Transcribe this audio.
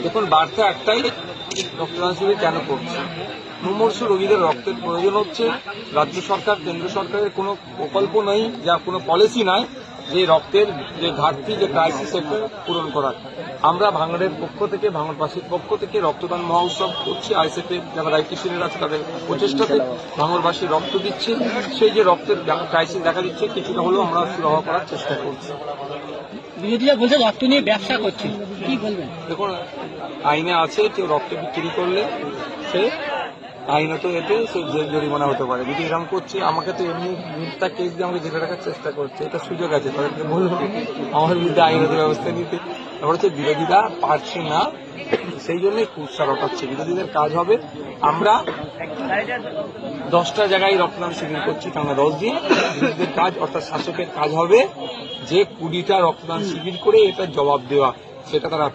দেখুন, বার্তা একটাই, রক্তদান শিবির কেন করছে? মুমূর্ষু রোগীদের রক্তের প্রয়োজন হচ্ছে। রাজ্য সরকার, কেন্দ্র সরকারের কোনো প্রকল্প নেই, যা কোনো পলিসি নাই যে রক্তের যে ঘাটতি, যে ক্রাইসিস, সেটা পূরণ করার। আমরা ভাঙড়ের পক্ষ থেকে, ভাঙড়বাসীর পক্ষ থেকে রক্তদান মহোৎসব করছি। আইএসএফের যারা দায়িত্বশীলরা আছে তাদের প্রচেষ্টাতে ভাঙড়বাসী রক্ত দিচ্ছে। সেই যে রক্তের ক্রাইসিস দেখা দিচ্ছে, কিছুটা হলেও আমরা সুরাহা করার চেষ্টা করছি। বিরোধীরা বলছে রক্ত নিয়ে ব্যবসা করছে, কি বলবেন? দেখুন, আইনে আছে কেউ রক্ত বিক্রি করলে সে আইনত এতে সে জরিমানা হতে পারে। যদি এরকম করছে, আমাকে তো এমনি মিথ্যা কেস দিয়ে আমাকে জেলে রাখার চেষ্টা করছে, এটা সুযোগ আছে তাদেরকে বলবো আমার বিরুদ্ধে আইনত ব্যবস্থা নিতে। তারপর হচ্ছে বিরোধীরা পারছে না, সেই জন্যই কুৎসা রটাচ্ছে। বিরোধীদের কাজ হবে, আমরা 10টা জায়গায় রক্তদান শিবির করছি টানা 10 দিন। বিরোধীদের কাজ অর্থাৎ শাসকের কাজ হবে যে 20টা রক্তদান শিবির করে এটা জবাব দেওয়া, সেটা তারা